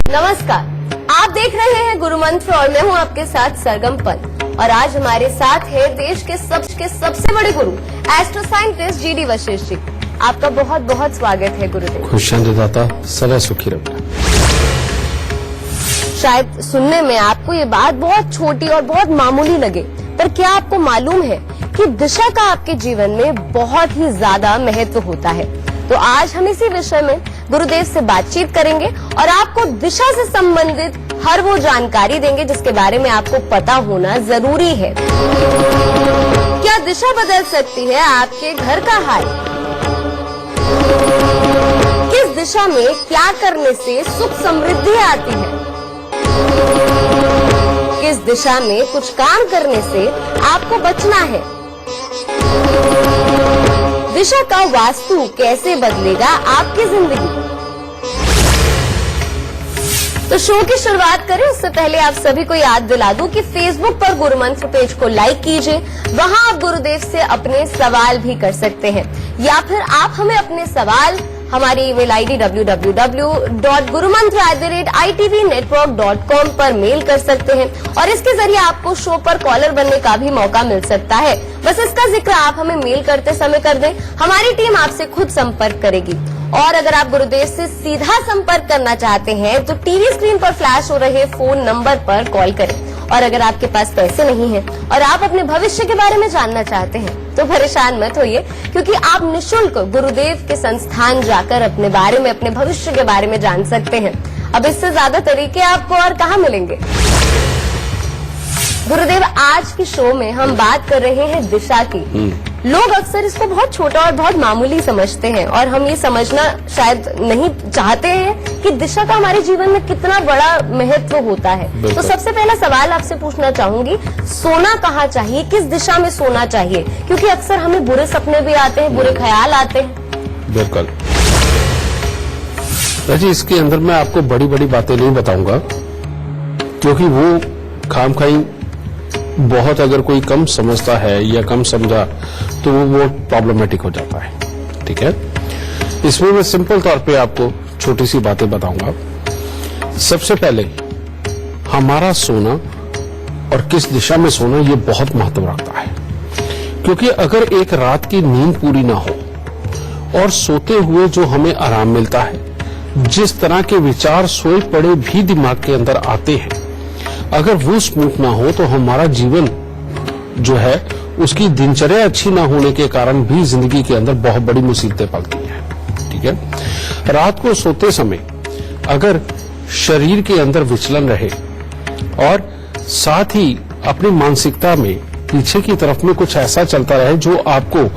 नमस्कार, आप देख रहे हैं गुरु मंत्र और मैं हूं आपके साथ सरगम पल। और आज हमारे साथ है देश के सबसे बड़े गुरु astro scientist GD Vashishtha ji. आपका बहुत बहुत स्वागत है गुरुदेव। खुशियां सदा सुखी रखना। शायद सुनने में आपको ये बात बहुत छोटी और बहुत मामूली लगे, पर क्या आपको मालूम है कि दिशा का आपके जीवन में बहुत ही ज्यादा महत्व होता है। तो आज हम इसी विषय में गुरुदेव से बातचीत करेंगे और आपको दिशा से संबंधित हर वो जानकारी देंगे जिसके बारे में आपको पता होना जरूरी है। क्या दिशा बदल सकती है आपके घर का हाल? किस दिशा में क्या करने से सुख समृद्धि आती है? किस दिशा में कुछ काम करने से आपको बचना है? दिशा का वास्तु कैसे बदलेगा आपकी जिंदगी? तो शो की शुरुआत करें उससे पहले आप सभी को याद दिला दूं कि फेसबुक पर गुरु मंत्र पेज को लाइक कीजिए। वहां आप गुरुदेव से अपने सवाल भी कर सकते हैं, या फिर आप हमें अपने सवाल हमारी ईमेल आईडी www.gurumantra@itvnetwork.com पर मेल कर सकते हैं और इसके जरिए आपको शो पर कॉलर बनने का भी मौका मिल सकता है। बस इसका जिक्र आप हमें मेल करते समय कर दें, हमारी टीम आपसे खुद संपर्क करेगी। और अगर आप गुरुदेव से सीधा संपर्क करना चाहते हैं तो टीवी स्क्रीन पर फ्लैश हो रहे फोन नंबर पर कॉल करें। और अगर आपके पास पैसे नहीं हैं और आप अपने भविष्य के बारे में जानना चाहते हैं तो परेशान मत होइए, क्योंकि आप निःशुल्क गुरुदेव के संस्थान जाकर अपने बारे में, अपने भविष्य के बारे में जान सकते हैं। अब इससे ज्यादा तरीके आपको और कहाँ मिलेंगे। गुरुदेव, आज की शो में हम बात कर रहे हैं दिशा की। लोग अक्सर इसको बहुत छोटा और बहुत मामूली समझते हैं और हम ये समझना शायद नहीं चाहते हैं कि दिशा का हमारे जीवन में कितना बड़ा महत्व होता है। तो सबसे पहला सवाल आपसे पूछना चाहूंगी, सोना कहाँ चाहिए, किस दिशा में सोना चाहिए? क्योंकि अक्सर हमें बुरे सपने भी आते हैं, बुरे ख्याल आते हैं। बिल्कुल जी, इसके अंदर मैं आपको बड़ी बड़ी बातें नहीं बताऊंगा, क्योंकि वो खामखाई बहुत अगर कोई कम समझता है या कम समझा तो वो प्रॉब्लमेटिक हो जाता है। ठीक है, इसमें मैं सिंपल तौर पे आपको छोटी सी बातें बताऊंगा। सबसे पहले हमारा सोना और किस दिशा में सोना ये बहुत महत्व रखता है, क्योंकि अगर एक रात की नींद पूरी ना हो और सोते हुए जो हमें आराम मिलता है, जिस तरह के विचार सोए पड़े भी दिमाग के अंदर आते हैं, अगर वो स्मूथ ना हो तो हमारा जीवन जो है उसकी दिनचर्या अच्छी ना होने के कारण भी जिंदगी के अंदर बहुत बड़ी मुसीबतें पलती हैं। ठीक है, रात को सोते समय अगर शरीर के अंदर विचलन रहे और साथ ही अपनी मानसिकता में पीछे की तरफ में कुछ ऐसा चलता रहे जो आपको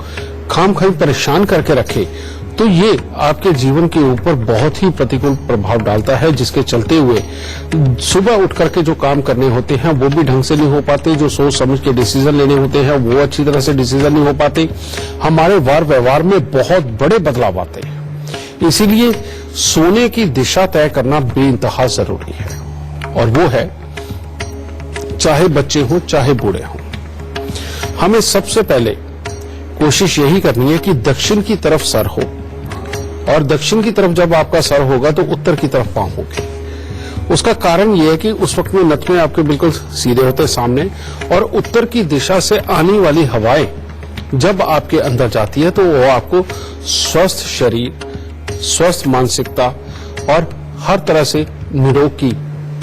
खामखाई परेशान करके रखे, तो ये आपके जीवन के ऊपर बहुत ही प्रतिकूल प्रभाव डालता है, जिसके चलते हुए सुबह उठ करके जो काम करने होते हैं वो भी ढंग से नहीं हो पाते, जो सोच समझ के डिसीजन लेने होते हैं वो अच्छी तरह से डिसीजन नहीं हो पाते, हमारे वार व्यवहार में बहुत बड़े बदलाव आते हैं। इसीलिए सोने की दिशा तय करना बेइंतहा जरूरी है, और वो है चाहे बच्चे हों चाहे बूढ़े हों। हमें सबसे पहले कोशिश यही करनी है कि दक्षिण की तरफ सर हो, और दक्षिण की तरफ जब आपका सर होगा तो उत्तर की तरफ पांव होंगे। उसका कारण यह है कि उस वक्त में नथुने आपके बिल्कुल सीधे होते हैं सामने, और उत्तर की दिशा से आने वाली हवाएं जब आपके अंदर जाती है तो वो आपको स्वस्थ शरीर, स्वस्थ मानसिकता और हर तरह से निरोग की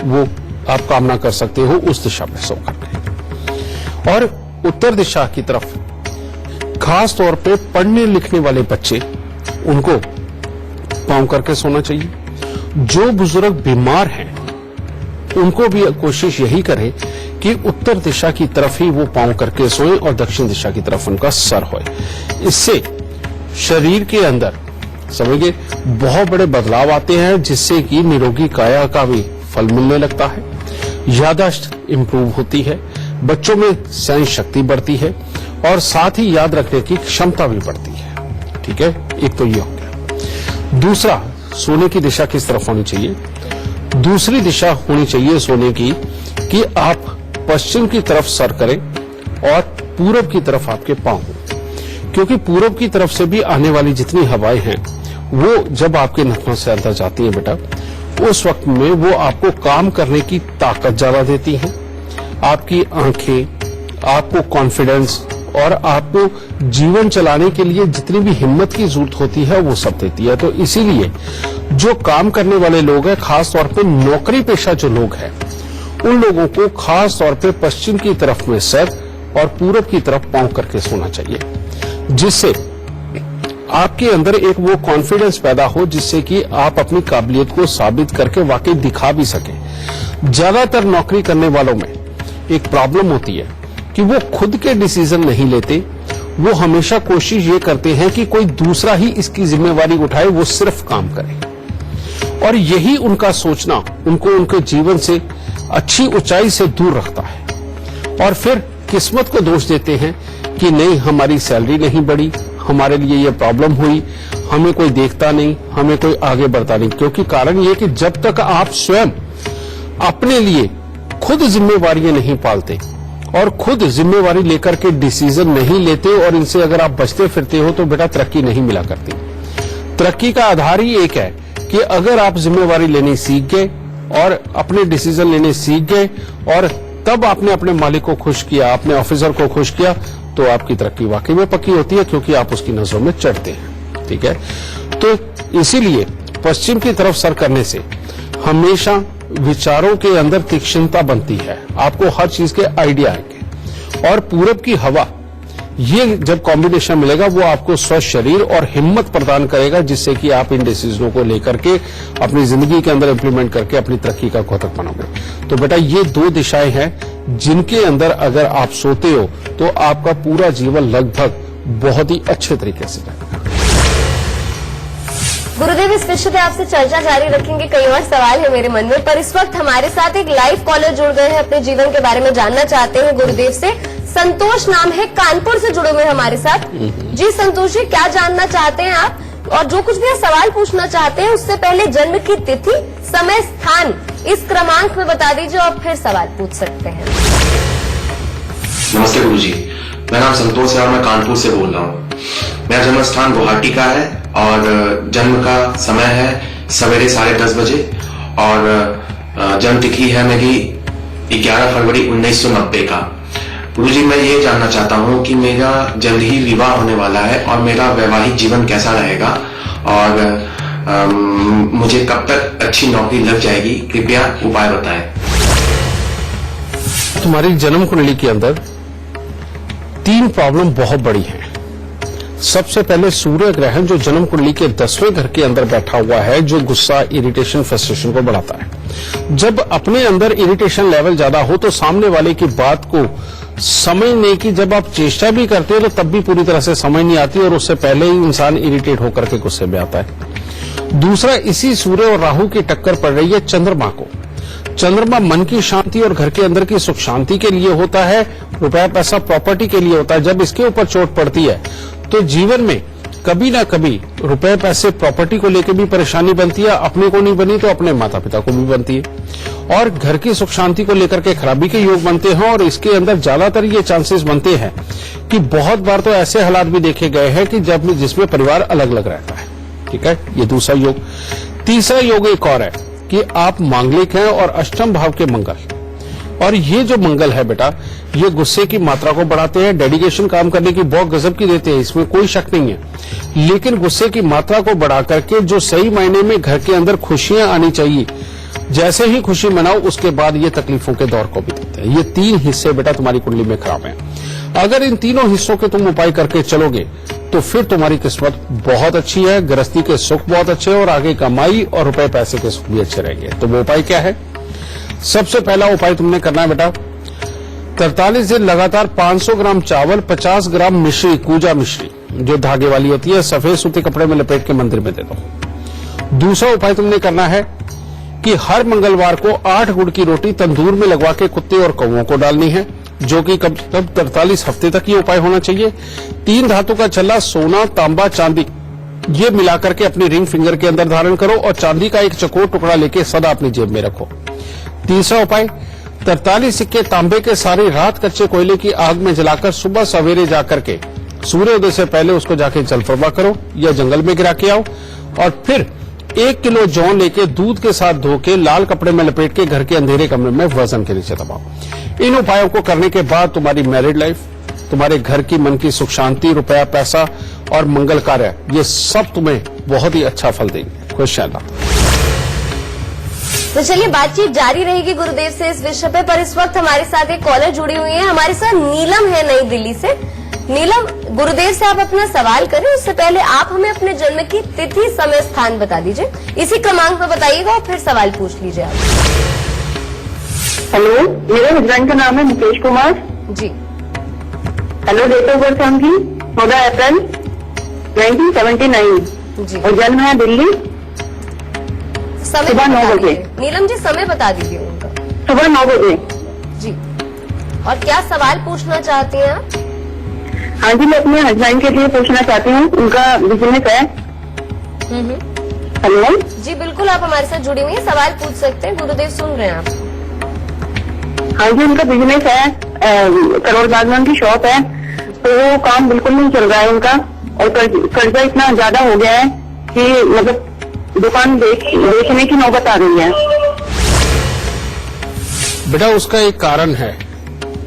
वो आप कामना कर सकते हो उस दिशा में सो करके। और उत्तर दिशा की तरफ खास तौर पे पढ़ने लिखने वाले बच्चे, उनको पांव करके सोना चाहिए। जो बुजुर्ग बीमार हैं उनको भी कोशिश यही करें कि उत्तर दिशा की तरफ ही वो पांव करके सोएं और दक्षिण दिशा की तरफ उनका सर होए। इससे शरीर के अंदर समझिए बहुत बड़े बदलाव आते हैं, जिससे कि निरोगी काया का भी फल मिलने लगता है, याददाश्त इंप्रूव होती है, बच्चों में सहन शक्ति बढ़ती है और साथ ही याद रखने की क्षमता भी बढ़ती है। ठीक है, एक तो ये हो गया। दूसरा, सोने की दिशा किस तरफ होनी चाहिए? दूसरी दिशा होनी चाहिए सोने की कि आप पश्चिम की तरफ सर करें और पूरब की तरफ आपके पांव हो, क्योंकि पूरब की तरफ से भी आने वाली जितनी हवाएं हैं वो जब आपके नथनों से अंदर जाती हैं बेटा, उस वक्त में वो आपको काम करने की ताकत ज्यादा देती हैं, आपकी आंखें, आपको कॉन्फिडेंस और आपको जीवन चलाने के लिए जितनी भी हिम्मत की जरूरत होती है वो सब देती है। तो इसीलिए जो काम करने वाले लोग हैं, खास तौर पे नौकरी पेशा जो लोग हैं, उन लोगों को खास तौर पे पश्चिम की तरफ में सर और पूरब की तरफ पांव करके सोना चाहिए, जिससे आपके अंदर एक वो कॉन्फिडेंस पैदा हो जिससे कि आप अपनी काबिलियत को साबित करके वाकई दिखा भी सकें। ज्यादातर नौकरी करने वालों में एक प्रॉब्लम होती है कि वो खुद के डिसीजन नहीं लेते, वो हमेशा कोशिश ये करते हैं कि कोई दूसरा ही इसकी जिम्मेवारी उठाए, वो सिर्फ काम करे। और यही उनका सोचना उनको उनके जीवन से अच्छी ऊंचाई से दूर रखता है। और फिर किस्मत को दोष देते हैं कि नहीं, हमारी सैलरी नहीं बढ़ी, हमारे लिए ये प्रॉब्लम हुई, हमें कोई देखता नहीं, हमें कोई आगे बढ़ता नहीं। क्योंकि कारण ये कि जब तक आप स्वयं अपने लिए खुद जिम्मेवारियां नहीं पालते और खुद जिम्मेवारी लेकर के डिसीजन नहीं लेते और इनसे अगर आप बचते फिरते हो तो बेटा तरक्की नहीं मिला करती। तरक्की का आधार ही एक है कि अगर आप जिम्मेवारी लेनी सीख गए और अपने डिसीजन लेने सीख गए और तब आपने अपने मालिक को खुश किया, अपने ऑफिसर को खुश किया, तो आपकी तरक्की वाकई में पक्की होती है, क्योंकि आप उसकी नजरों में चढ़ते हैं। ठीक है, तो इसीलिए पश्चिम की तरफ सर करने से हमेशा विचारों के अंदर तीक्ष्णता बनती है, आपको हर चीज के आइडिया आएंगे। और पूरब की हवा, ये जब कॉम्बिनेशन मिलेगा वो आपको स्वस्थ शरीर और हिम्मत प्रदान करेगा, जिससे कि आप इन डिसीजनों को लेकर के अपनी जिंदगी के अंदर इंप्लीमेंट करके अपनी तरक्की का घोतक बनोगे। तो बेटा ये दो दिशाएं हैं जिनके अंदर अगर आप सोते हो तो आपका पूरा जीवन लगभग बहुत ही अच्छे तरीके से जाएगा। गुरुदेव, इस विषय पे आपसे चर्चा जारी रखेंगे, कई और सवाल है मेरे मन में, पर इस वक्त हमारे साथ एक लाइव कॉलर जुड़ गए हैं, अपने जीवन के बारे में जानना चाहते हैं गुरुदेव से। संतोष नाम है, कानपुर से जुड़े हुए हमारे साथ। जी संतोष जी, क्या जानना चाहते हैं आप? और जो कुछ भी आप सवाल पूछना चाहते हैं उससे पहले जन्म की तिथि, समय, स्थान इस क्रमांक में बता दीजिए और फिर सवाल पूछ सकते हैं। नमस्ते गुरुजी, मेरा नाम संतोष है और मैं कानपुर से बोल रहा हूँ। मेरा जन्म स्थान गुवाहाटी का है और जन्म का समय है सवेरे 10:30 बजे और जन्म तिथि है मेरी 11 फरवरी 1990 का। गुरुजी, मैं ये जानना चाहता हूँ कि मेरा जल्द ही विवाह होने वाला है और मेरा वैवाहिक जीवन कैसा रहेगा और मुझे कब तक अच्छी नौकरी लग जाएगी, कृपया उपाय बताएं। तुम्हारी जन्म कुंडली के अंदर 3 प्रॉब्लम बहुत बड़ी हैं। सबसे पहले सूर्य ग्रहण जो जन्म कुंडली के 10वें घर के अंदर बैठा हुआ है, जो गुस्सा, इरिटेशन, फ्रस्ट्रेशन को बढ़ाता है। जब अपने अंदर इरिटेशन लेवल ज्यादा हो तो सामने वाले की बात को समझने की जब आप चेष्टा भी करते हो तो तब भी पूरी तरह से समझ नहीं आती और उससे पहले ही इंसान इरिटेट होकर के गुस्से में आता है। दूसरा, इसी सूर्य और राहु की टक्कर पड़ रही है चंद्रमा को। चंद्रमा मन की शांति और घर के अंदर की सुख शांति के लिए होता है, रुपया पैसा प्रॉपर्टी के लिए होता है। जब इसके ऊपर चोट पड़ती है तो जीवन में कभी ना कभी रुपए पैसे प्रॉपर्टी को लेकर भी परेशानी बनती है, अपने को नहीं बनी तो अपने माता पिता को भी बनती है। और घर की सुख शांति को लेकर के खराबी के योग बनते हैं और इसके अंदर ज्यादातर ये चांसेस बनते हैं कि बहुत बार तो ऐसे हालात भी देखे गए हैं कि जब जिसमें परिवार अलग अलग रहता है। ठीक है, ये दूसरा योग। तीसरा योग एक और है कि आप मांगलिक हैं और अष्टम भाव के मंगल, और ये जो मंगल है बेटा, ये गुस्से की मात्रा को बढ़ाते हैं, डेडिकेशन काम करने की बहुत गजब की देते हैं, इसमें कोई शक नहीं है। लेकिन गुस्से की मात्रा को बढ़ा करके जो सही मायने में घर के अंदर खुशियां आनी चाहिए, जैसे ही खुशी मनाओ उसके बाद ये तकलीफों के दौर को भी देते हैं। ये 3 हिस्से बेटा तुम्हारी कुंडली में खराब हैं। अगर इन तीनों हिस्सों के तुम उपाय करके चलोगे तो फिर तुम्हारी किस्मत बहुत अच्छी है, गृहस्थी के सुख बहुत अच्छे और आगे कमाई और रुपए पैसे के सुख भी अच्छे रहेंगे। तो वो उपाय क्या है? सबसे पहला उपाय तुमने करना है बेटा, 43 दिन लगातार 500 ग्राम चावल, 50 ग्राम मिश्री, कूजा मिश्री जो धागे वाली होती है, सफेद सूती कपड़े में लपेट के मंदिर में दे दो। दूसरा उपाय तुमने करना है कि हर मंगलवार को 8 गुड़ की रोटी तंदूर में लगवा के कुत्ते और कौवों को डालनी है, जो कि कब 43 हफ्ते तक ये उपाय होना चाहिए। 3 धातु का छल्ला, सोना, तांबा, चांदी, ये मिलाकर के अपनी रिंग फिंगर के अंदर धारण करो और चांदी का एक चकोर टुकड़ा लेके सदा अपनी जेब में रखो। तीसरा उपाय, 43 सिक्के तांबे के सारी रात कच्चे कोयले की आग में जलाकर सुबह सवेरे जाकर के सूर्योदय से पहले उसको जाके जल प्रवाह करो या जंगल में गिरा के आओ और फिर 1 किलो जौ लेके दूध के साथ धो के लाल कपड़े में लपेट के घर के अंधेरे कमरे में वजन के नीचे दबाओ। इन उपायों को करने के बाद तुम्हारी मैरिड लाइफ, तुम्हारे घर की मन की सुख शांति, रुपया पैसा और मंगल कार्य, ये सब तुम्हें बहुत ही अच्छा फल देंगे। खुशहाल। तो चलिए बातचीत जारी रहेगी गुरुदेव से इस विषय पे, पर इस वक्त हमारे साथ एक कॉलर जुड़ी हुई है। हमारे साथ नीलम है नई दिल्ली से। नीलम, गुरुदेव से आप अपना सवाल करें उससे पहले आप हमें अपने जन्म की तिथि, समय, स्थान बता दीजिए। इसी क्रमांक पर बताइएगा और फिर सवाल पूछ लीजिए आप। हेलो, मेरे हस्बैंड का नाम है Mukesh Kumar ji. Hello, date of birth उनकी 14 अप्रैल 1979 जी। और जन्म है दिल्ली, समय सुबह 9 बता बजे। दीजिए। नीलम जी, समय बता दीजिए उनका। सुबह 9 बजे। जी। और क्या सवाल पूछना चाहती हैं आप? हाँ जी, मैं अपने हस्बैंड के लिए पूछना चाहती हूँ, उनका बिजनेस है। हेलो जी बिल्कुल, आप हमारे साथ जुड़ी हुई हैं, सवाल पूछ सकते हैं, गुरुदेव सुन रहे हैं आप। हाँ जी, उनका बिजनेस है, करोड़ बाग में उनकी शॉप है, तो वो काम बिल्कुल नहीं चल रहा है उनका, और कर्जा इतना ज्यादा हो गया है कि मतलब दुकान बेचने की नौबत आ रही है। बेटा, उसका एक कारण है,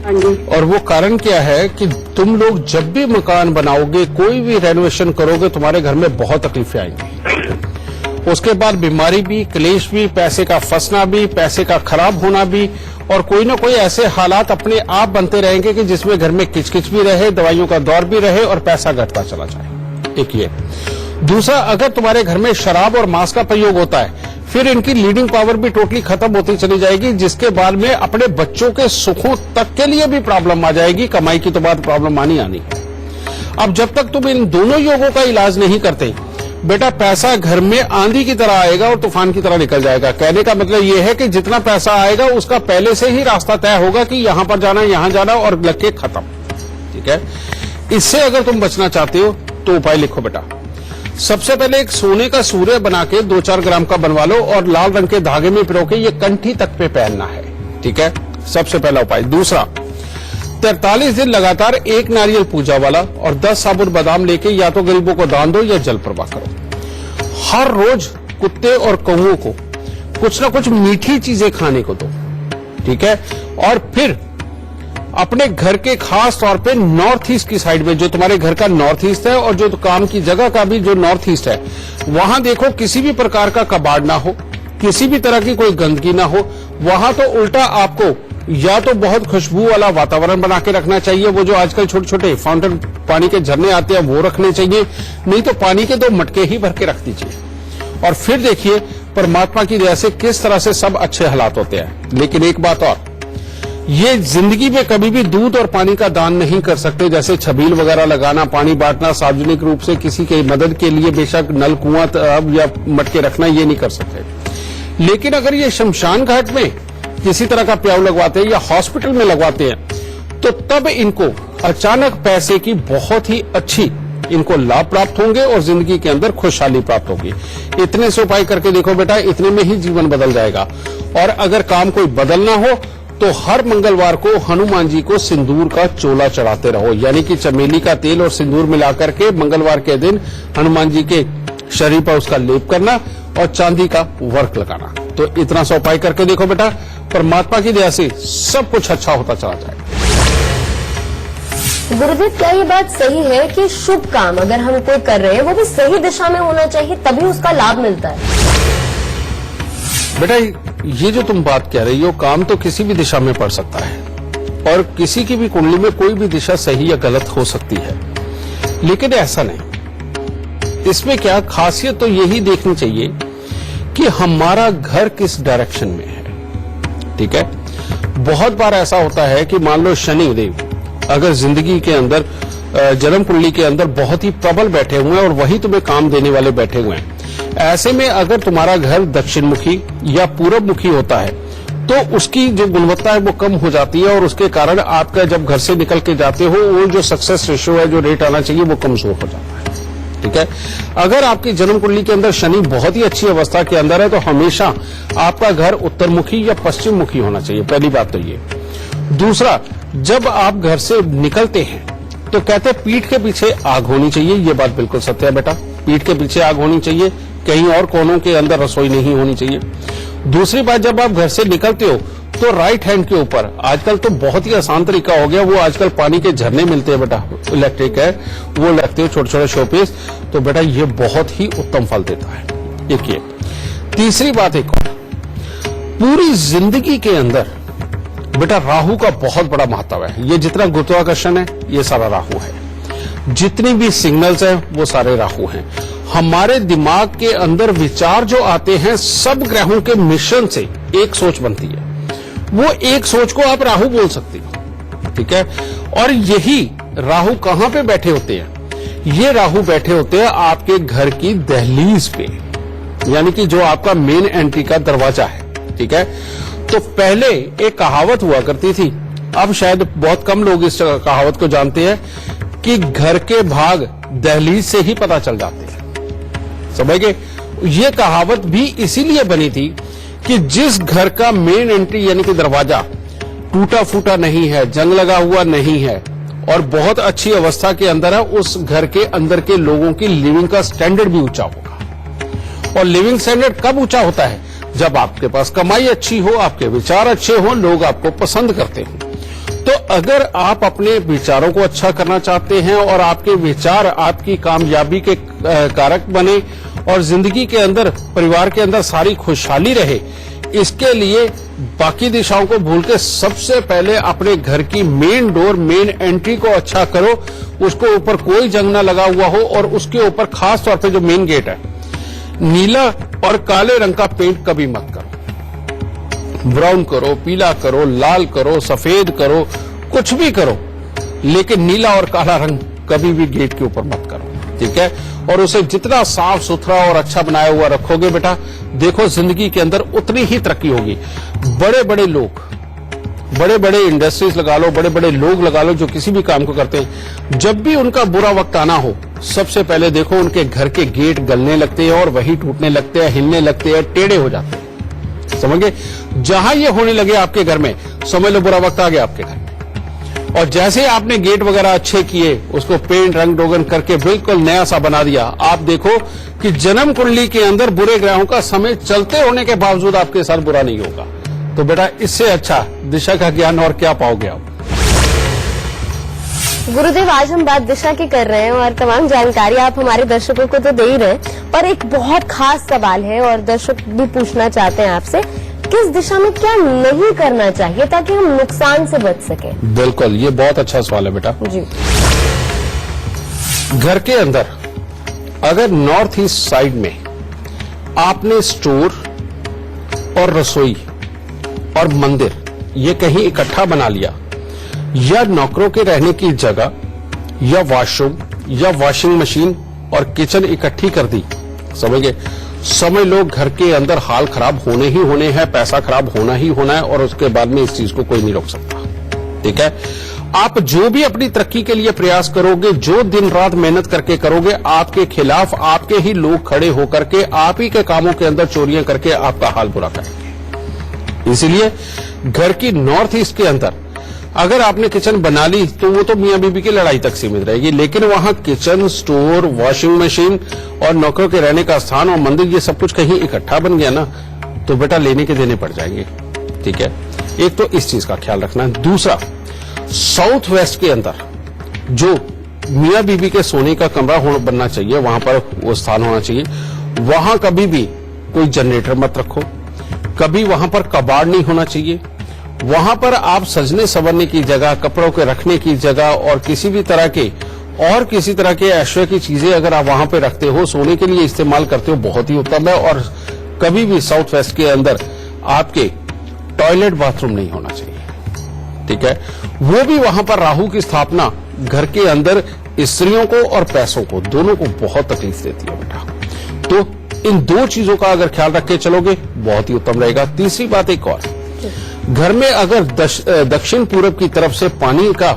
हाँ जी। और वो कारण क्या है कि तुम लोग जब भी मकान बनाओगे, कोई भी रेनोवेशन करोगे, तुम्हारे घर में बहुत तकलीफें आएंगी। उसके बाद बीमारी भी, क्लेश भी, पैसे का फंसना भी, पैसे का खराब होना भी, और कोई ना कोई ऐसे हालात अपने आप बनते रहेंगे कि जिसमें घर में किचकिच भी रहे, दवाइयों का दौर भी रहे और पैसा घटता चला जाए। एक ये। दूसरा, अगर तुम्हारे घर में शराब और मांस का प्रयोग होता है, फिर इनकी लीडिंग पावर भी टोटली खत्म होती चली जाएगी, जिसके बाद में अपने बच्चों के सुखों तक के लिए भी प्रॉब्लम आ जाएगी। कमाई की तो बात प्रॉब्लम आनी है। अब जब तक तुम इन दोनों योगों का इलाज नहीं करते, बेटा पैसा घर में आंधी की तरह आएगा और तूफान की तरह निकल जाएगा। कहने का मतलब यह है कि जितना पैसा आएगा उसका पहले से ही रास्ता तय होगा कि यहां पर जाना, यहां जाना, और लग के खत्म। ठीक है, इससे अगर तुम बचना चाहते हो तो उपाय लिखो बेटा। सबसे पहले एक सोने का सूर्य बना के 2-4 ग्राम का बनवा लो और लाल रंग के धागे में पिरो के ये कंठी तक पे पहनना है। ठीक है, सबसे पहला उपाय। दूसरा, 43 दिन लगातार एक नारियल पूजा वाला और 10 साबुत बादाम लेके या तो गरीबों को दान दो या जल प्रवाह करो। हर रोज कुत्ते और कौओं को कुछ ना कुछ मीठी चीजें खाने को दो। ठीक है, और फिर अपने घर के खास तौर पे नॉर्थ ईस्ट की साइड में, जो तुम्हारे घर का नॉर्थ ईस्ट है और जो काम की जगह का भी जो नॉर्थ ईस्ट है, वहां देखो किसी भी प्रकार का कबाड़ ना हो, किसी भी तरह की कोई गंदगी ना हो। वहां तो उल्टा आपको या तो बहुत खुशबू वाला वातावरण बना के रखना चाहिए, वो जो आजकल छोटे छोटे फाउंटेन पानी के झरने आते हैं वो रखने चाहिए, नहीं तो पानी के 2 मटके ही भर के रख दीजिए। और फिर देखिए परमात्मा की दया से किस तरह से सब अच्छे हालात होते हैं। लेकिन एक बात और, ये जिंदगी में कभी भी दूध और पानी का दान नहीं कर सकते, जैसे छबील वगैरह लगाना, पानी बांटना, सार्वजनिक रूप से किसी की मदद के लिए बेशक नल, कुआं या मटके रखना, ये नहीं कर सकते। लेकिन अगर ये शमशान घाट में किसी तरह का प्याऊ लगवाते हैं या हॉस्पिटल में लगवाते हैं, तो तब इनको अचानक पैसे की बहुत ही अच्छी इनको लाभ प्राप्त होंगे और जिंदगी के अंदर खुशहाली प्राप्त होगी। इतने से उपाय करके देखो बेटा, इतने में ही जीवन बदल जाएगा। और अगर काम कोई बदलना हो तो हर मंगलवार को हनुमान जी को सिंदूर का चोला चढ़ाते रहो, यानी कि चमेली का तेल और सिंदूर मिलाकर के मंगलवार के दिन हनुमान जी के शरीर पर उसका लेप करना और चांदी का वर्क लगाना। तो इतना सा उपाय करके देखो बेटा, परमात्मा की दया से सब कुछ अच्छा होता चला जाएगा। गुरुदेव, क्या ये बात सही है कि शुभ काम अगर हम कोई कर रहे हैं वो भी सही दिशा में होना चाहिए, तभी उसका लाभ मिलता है? बेटा, ये जो तुम बात कह रही हो, काम तो किसी भी दिशा में पड़ सकता है और किसी की भी कुंडली में कोई भी दिशा सही या गलत हो सकती है, लेकिन ऐसा नहीं। इसमें क्या खासियत तो यही देखनी चाहिए कि हमारा घर किस डायरेक्शन में है। ठीक है, बहुत बार ऐसा होता है कि मान लो शनि देव अगर जिंदगी के अंदर, जन्म कुंडली के अंदर बहुत ही प्रबल बैठे हुए हैं और वही तुम्हें काम देने वाले बैठे हुए हैं, ऐसे में अगर तुम्हारा घर दक्षिण मुखी या पूरब मुखी होता है तो उसकी जो गुणवत्ता है वो कम हो जाती है और उसके कारण आपका जब घर से निकल के जाते हो वो जो सक्सेस रेशियो है, जो रेट आना चाहिए, वो कमजोर हो जाता है। ठीक है, अगर आपकी जन्म कुंडली के अंदर शनि बहुत ही अच्छी अवस्था के अंदर है तो हमेशा आपका घर उत्तर मुखी या पश्चिम मुखी होना चाहिए। पहली बात तो ये। दूसरा, जब आप घर से निकलते हैं तो कहते हैं पीठ के पीछे आग होनी चाहिए। ये बात बिल्कुल सत्य है बेटा, पीठ के पीछे आग होनी चाहिए। कहीं और कोनों के अंदर रसोई नहीं होनी चाहिए। दूसरी बात, जब आप घर से निकलते हो तो राइट हैंड के ऊपर, आजकल तो बहुत ही आसान तरीका हो गया, वो आजकल पानी के झरने मिलते हैं बेटा, इलेक्ट्रिक है, वो लगते हो छोटे छोटे शोपीस, तो बेटा ये बहुत ही उत्तम फल देता है। एक ये। तीसरी बात एक और, पूरी जिंदगी के अंदर बेटा राहु का बहुत बड़ा महत्व है। ये जितना गुरुत्वाकर्षण है ये सारा राहु है, जितनी भी सिग्नल्स हैं वो सारे राहु हैं। हमारे दिमाग के अंदर विचार जो आते हैं सब ग्रहों के मिश्रण से एक सोच बनती है, वो एक सोच को आप राहु बोल सकते हो, ठीक है। और यही राहु कहां पे बैठे होते हैं? ये राहु बैठे होते हैं आपके घर की दहलीज पे, यानी कि जो आपका मेन एंट्री का दरवाजा है, ठीक है। तो पहले एक कहावत हुआ करती थी, अब शायद बहुत कम लोग इस कहावत को जानते हैं कि घर के भाग दहलीज से ही पता चल जाते हैं। समझ गए? ये कहावत भी इसीलिए बनी थी कि जिस घर का मेन एंट्री यानी कि दरवाजा टूटा फूटा नहीं है, जंग लगा हुआ नहीं है और बहुत अच्छी अवस्था के अंदर है, उस घर के अंदर के लोगों की लिविंग का स्टैंडर्ड भी ऊंचा होगा। और लिविंग स्टैंडर्ड कब ऊंचा होता है? जब आपके पास कमाई अच्छी हो, आपके विचार अच्छे हो, लोग आपको पसंद करते हो। तो अगर आप अपने विचारों को अच्छा करना चाहते हैं और आपके विचार आपकी कामयाबी के कारक बने और जिंदगी के अंदर, परिवार के अंदर सारी खुशहाली रहे, इसके लिए बाकी दिशाओं को भूल के सबसे पहले अपने घर की मेन डोर, मेन एंट्री को अच्छा करो। उसको ऊपर कोई जंग ना लगा हुआ हो और उसके ऊपर खास तौर पे जो मेन गेट है, नीला और काले रंग का पेंट कभी मत करो। ब्राउन करो, पीला करो, लाल करो, सफेद करो, कुछ भी करो, लेकिन नीला और काला रंग कभी भी गेट के ऊपर मत करो, ठीक है। और उसे जितना साफ सुथरा और अच्छा बनाया हुआ रखोगे बेटा, देखो जिंदगी के अंदर उतनी ही तरक्की होगी। बड़े बड़े लोग, बड़े बड़े इंडस्ट्रीज लगा लो, बड़े बड़े लोग लगा लो जो किसी भी काम को करते हैं, जब भी उनका बुरा वक्त आना हो, सबसे पहले देखो उनके घर के गेट गलने लगते हैं और वही टूटने लगते हैं, हिलने लगते हैं, टेढ़े हो जाते हैं। समझ गए? जहां ये होने लगे आपके घर में, समझ लो बुरा वक्त आ गया आपके घर में। और जैसे आपने गेट वगैरह अच्छे किए, उसको पेंट रंग रोगन करके बिल्कुल नया सा बना दिया, आप देखो कि जन्म कुंडली के अंदर बुरे ग्रहों का समय चलते होने के बावजूद आपके साथ बुरा नहीं होगा। तो बेटा इससे अच्छा दिशा का ज्ञान और क्या पाओगे आप? गुरुदेव, आज हम बात दिशा की कर रहे हैं और तमाम जानकारी आप हमारे दर्शकों को तो दे ही रहे हैं, पर एक बहुत खास सवाल है और दर्शक भी पूछना चाहते हैं आपसे, किस दिशा में क्या नहीं करना चाहिए ताकि हम नुकसान से बच सके? बिल्कुल, ये बहुत अच्छा सवाल है बेटा जी। घर के अंदर अगर नॉर्थ ईस्ट साइड में आपने स्टोर और रसोई और मंदिर ये कहीं इकट्ठा बना लिया, या नौकरों के रहने की जगह, या वॉशरूम या वॉशिंग मशीन और किचन इकट्ठी कर दी, समझ गए? समझ लो घर के अंदर हाल खराब होने ही होने हैं, पैसा खराब होना ही होना है और उसके बाद में इस चीज को कोई नहीं रोक सकता, ठीक है। आप जो भी अपनी तरक्की के लिए प्रयास करोगे, जो दिन रात मेहनत करके करोगे, आपके खिलाफ आपके ही लोग खड़े होकर के आप ही के कामों के अंदर चोरियां करके आपका हाल बुरा करेंगे। इसीलिए घर की नॉर्थ ईस्ट के अंदर अगर आपने किचन बना ली तो वो तो मियां बीबी की लड़ाई तक सीमित रहेगी, लेकिन वहां किचन, स्टोर, वॉशिंग मशीन और नौकरों के रहने का स्थान और मंदिर ये सब कुछ कहीं इकट्ठा बन गया ना, तो बेटा लेने के देने पड़ जाएंगे, ठीक है। एक तो इस चीज का ख्याल रखना है। दूसरा, साउथ वेस्ट के अंदर जो मियां बीबी के सोने का कमरा बनना चाहिए, वहां पर वो स्थान होना चाहिए। वहां कभी भी कोई जनरेटर मत रखो, कभी वहां पर कबाड़ नहीं होना चाहिए। वहां पर आप सजने संवरने की जगह, कपड़ों के रखने की जगह और किसी तरह के ऐश्वर्य की चीजें अगर आप वहां पे रखते हो, सोने के लिए इस्तेमाल करते हो, बहुत ही उत्तम है। और कभी भी साउथ वेस्ट के अंदर आपके टॉयलेट बाथरूम नहीं होना चाहिए, ठीक है। वो भी वहां पर राहु की स्थापना घर के अंदर स्त्रियों को और पैसों को, दोनों को बहुत तकलीफ देती है बेटा। तो इन दो चीजों का अगर ख्याल रख के चलोगे बहुत ही उत्तम रहेगा। तीसरी बात एक और, घर में अगर दक्षिण पूरब की तरफ से पानी का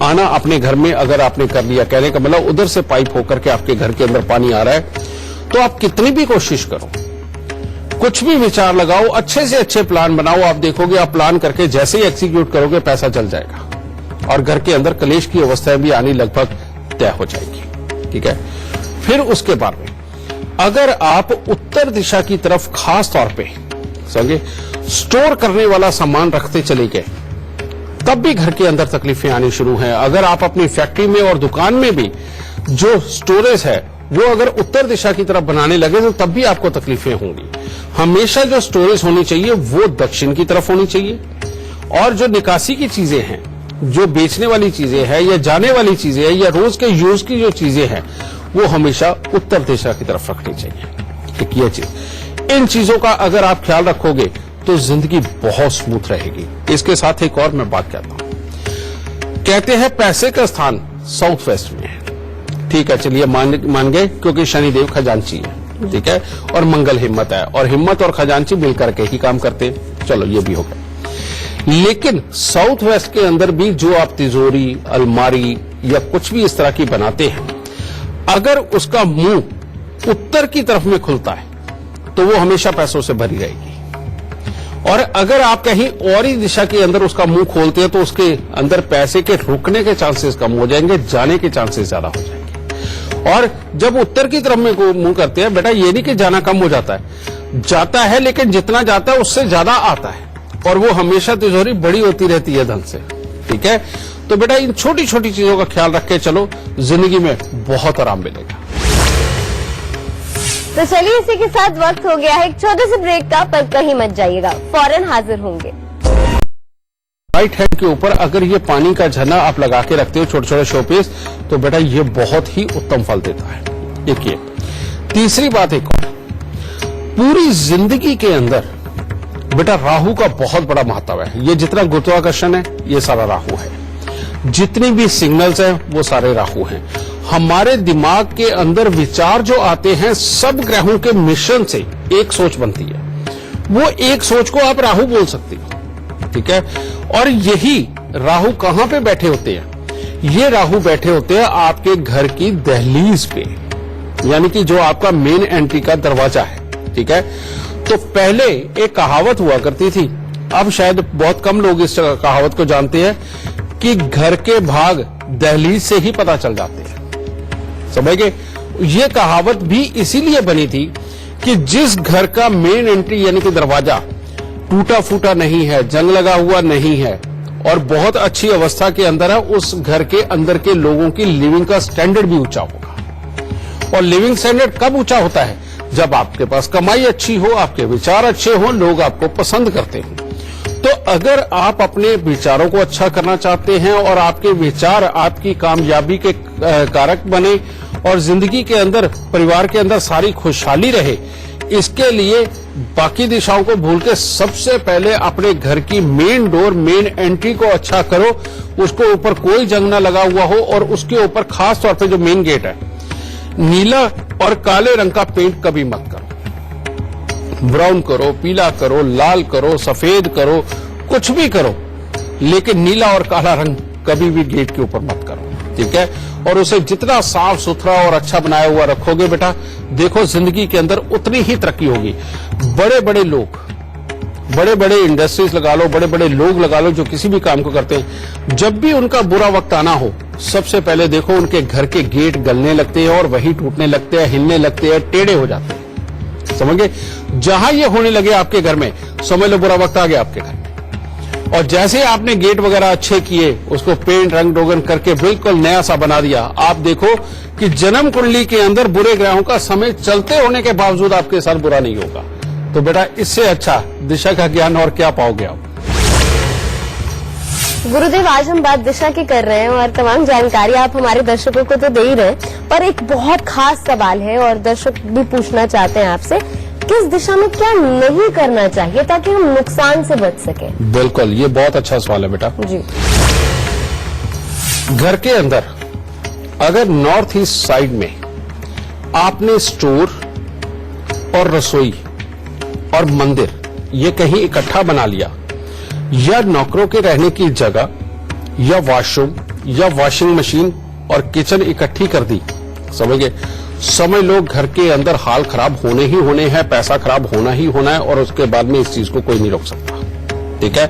आना अपने घर में अगर आपने कर लिया, कहने का मतलब उधर से पाइप होकर के आपके घर के अंदर पानी आ रहा है, तो आप कितनी भी कोशिश करो, कुछ भी विचार लगाओ, अच्छे से अच्छे प्लान बनाओ, आप देखोगे आप प्लान करके जैसे ही एग्जीक्यूट करोगे पैसा चल जाएगा और घर के अंदर कलेश की अवस्थाएं भी आनी लगभग तय हो जाएगी, ठीक है। फिर उसके बाद में अगर आप उत्तर दिशा की तरफ खास तौर पे समझे स्टोर करने वाला सामान रखते चले गए, तब भी घर के अंदर तकलीफें आनी शुरू हैं। अगर आप अपनी फैक्ट्री में और दुकान में भी जो स्टोरेज है वो अगर उत्तर दिशा की तरफ बनाने लगे तो तब भी आपको तकलीफें होंगी। हमेशा जो स्टोरेज होनी चाहिए वो दक्षिण की तरफ होनी चाहिए, और जो निकासी की चीजें हैं, जो बेचने वाली चीजें हैं या जाने वाली चीजें हैं या रोज के यूज की जो चीजें हैं, वो हमेशा उत्तर दिशा की तरफ रखनी चाहिए। एक ये चीज, इन चीजों का अगर आप ख्याल रखोगे तो जिंदगी बहुत स्मूथ रहेगी। इसके साथ एक और मैं बात कहता हूं, कहते हैं पैसे का स्थान साउथ वेस्ट में है। ठीक है, चलिए मान गए, क्योंकि शनिदेव खजांची है, ठीक है, और मंगल हिम्मत है, और हिम्मत और खजांची मिलकर के ही काम करते हैं। चलो ये भी हो गया। लेकिन साउथ वेस्ट के अंदर भी जो आप तिजोरी, अलमारी या कुछ भी इस तरह की बनाते हैं, अगर उसका मुंह उत्तर की तरफ में खुलता है तो वो हमेशा पैसों से भरी रहेगी, और अगर आप कहीं और ही दिशा के अंदर उसका मुंह खोलते हैं तो उसके अंदर पैसे के रुकने के चांसेस कम हो जाएंगे, जाने के चांसेस ज्यादा हो जाएंगे। और जब उत्तर की तरफ में मुंह करते हैं, बेटा ये नहीं कि जाना कम हो जाता है, जाता है, लेकिन जितना जाता है उससे ज्यादा आता है, और वो हमेशा तिजोरी बड़ी होती रहती है धन से। ठीक है, तो बेटा इन छोटी छोटी चीजों का ख्याल रख के चलो, जिंदगी में बहुत आराम मिलेगा। तो चलिए इसी के साथ वक्त हो गया है एक छोटे से ब्रेक का, पर कहीं मत जाइएगा, फौरन हाजिर होंगे। राइट हैंड के ऊपर अगर ये पानी का झरना आप लगा के रखते हो, छोटे छोटे शोपीस, तो बेटा ये बहुत ही उत्तम फल देता है। एक ये। तीसरी बात एक और, पूरी जिंदगी के अंदर बेटा राहु का बहुत बड़ा महत्व है। ये जितना गुरुत्वाकर्षण है ये सारा राहु है, जितनी भी सिग्नल्स हैं वो सारे राहु हैं। हमारे दिमाग के अंदर विचार जो आते हैं सब ग्रहों के मिश्रण से एक सोच बनती है। वो एक सोच को आप राहु बोल सकते हो, ठीक है। और यही राहु कहां पे बैठे होते हैं? ये राहु बैठे होते हैं आपके घर की दहलीज पे, यानी कि जो आपका मेन एंट्री का दरवाजा है, ठीक है। तो पहले एक कहावत हुआ करती थी, अब शायद बहुत कम लोग इस कहावत को जानते हैं कि घर के भाग दहलीज से ही पता चल जाते हैं। समझ गए? ये कहावत भी इसीलिए बनी थी कि जिस घर का मेन एंट्री यानी कि दरवाजा टूटा फूटा नहीं है, जंग लगा हुआ नहीं है और बहुत अच्छी अवस्था के अंदर है, उस घर के अंदर के लोगों की लिविंग का स्टैंडर्ड भी ऊंचा होगा। और लिविंग स्टैंडर्ड कब ऊंचा होता है? जब आपके पास कमाई अच्छी हो, आपके विचार अच्छे हो, लोग आपको पसंद करते हैं। तो अगर आप अपने विचारों को अच्छा करना चाहते हैं और आपके विचार आपकी कामयाबी के कारक बने और जिंदगी के अंदर, परिवार के अंदर सारी खुशहाली रहे, इसके लिए बाकी दिशाओं को भूल के सबसे पहले अपने घर की मेन डोर, मेन एंट्री को अच्छा करो। उसको ऊपर कोई जंग ना लगा हुआ हो और उसके ऊपर खास तौर पे जो मेन गेट है, नीला और काले रंग का पेंट कभी मत करो। ब्राउन करो, पीला करो, लाल करो, सफेद करो, कुछ भी करो, लेकिन नीला और काला रंग कभी भी गेट के ऊपर मत करो, ठीक है। और उसे जितना साफ सुथरा और अच्छा बनाया हुआ रखोगे बेटा, देखो जिंदगी के अंदर उतनी ही तरक्की होगी। बड़े बड़े लोग, बड़े बड़े इंडस्ट्रीज लगा लो, बड़े बड़े लोग लगा लो जो किसी भी काम को करते हैं, जब भी उनका बुरा वक्त आना हो, सबसे पहले देखो उनके घर के गेट गलने लगते हैं और वही टूटने लगते हैं, हिलने लगते हैं, टेढ़े हो जाते हैं। समझ गए? जहां ये होने लगे आपके घर में, समझ लो बुरा वक्त आ गया आपके घर में। और जैसे आपने गेट वगैरह अच्छे किए, उसको पेंट रंग रोगन करके बिल्कुल नया सा बना दिया, आप देखो कि जन्म कुंडली के अंदर बुरे ग्रहों का समय चलते होने के बावजूद आपके साथ बुरा नहीं होगा। तो बेटा इससे अच्छा दिशा का ज्ञान और क्या पाओगे आप? गुरुदेव, आज हम बात दिशा की कर रहे हैं और तमाम जानकारी आप हमारे दर्शकों को तो दे ही रहे हैं, पर एक बहुत खास सवाल है और दर्शक भी पूछना चाहते हैं आपसे, किस दिशा में क्या नहीं करना चाहिए ताकि हम नुकसान से बच सके? बिल्कुल, ये बहुत अच्छा सवाल है बेटा जी। घर के अंदर अगर नॉर्थ ईस्ट साइड में आपने स्टोर और रसोई और मंदिर ये कहीं इकट्ठा बना लिया, या नौकरों के रहने की जगह, या वॉशरूम या वॉशिंग मशीन और किचन इकट्ठी कर दी, समझ गए, समझ लो घर के अंदर हाल खराब होने ही होने हैं, पैसा खराब होना ही होना है, और उसके बाद में इस चीज को कोई नहीं रोक सकता, ठीक है।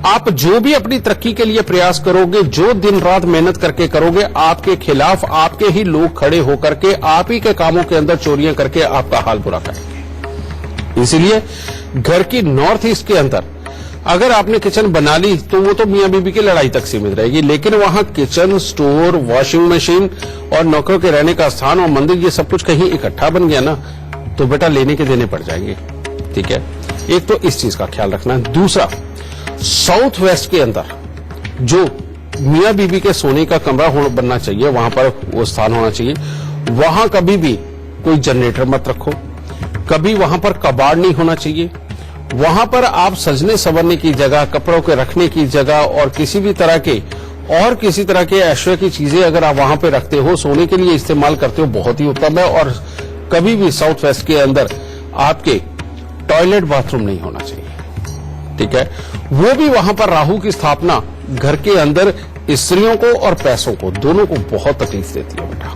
आप जो भी अपनी तरक्की के लिए प्रयास करोगे, जो दिन रात मेहनत करके करोगे, आपके खिलाफ आपके ही लोग खड़े होकर के आप ही के कामों के अंदर चोरियां करके आपका हाल बुरा करेंगे। इसलिए घर की नॉर्थ ईस्ट के अंदर अगर आपने किचन बना ली तो वो तो मियां बीबी की लड़ाई तक सीमित रहेगी, लेकिन वहां किचन, स्टोर, वॉशिंग मशीन और नौकरों के रहने का स्थान और मंदिर, ये सब कुछ कहीं इकट्ठा बन गया ना, तो बेटा लेने के देने पड़ जाएंगे। ठीक है, एक तो इस चीज का ख्याल रखना है। दूसरा, साउथ वेस्ट के अंदर जो मियां बीबी के सोने का कमरा बनना चाहिए, वहां पर वो स्थान होना चाहिए। वहां कभी भी कोई जनरेटर मत रखो, कभी वहां पर कबाड़ नहीं होना चाहिए। वहां पर आप सजने संवरने की जगह, कपड़ों के रखने की जगह और किसी तरह के ऐश्वर्य की चीजें अगर आप वहां पे रखते हो, सोने के लिए इस्तेमाल करते हो, बहुत ही उत्तम है। और कभी भी साउथ वेस्ट के अंदर आपके टॉयलेट बाथरूम नहीं होना चाहिए। ठीक है, वो भी वहां पर राहु की स्थापना घर के अंदर स्त्रियों को और पैसों को, दोनों को बहुत तकलीफ देती है बेटा।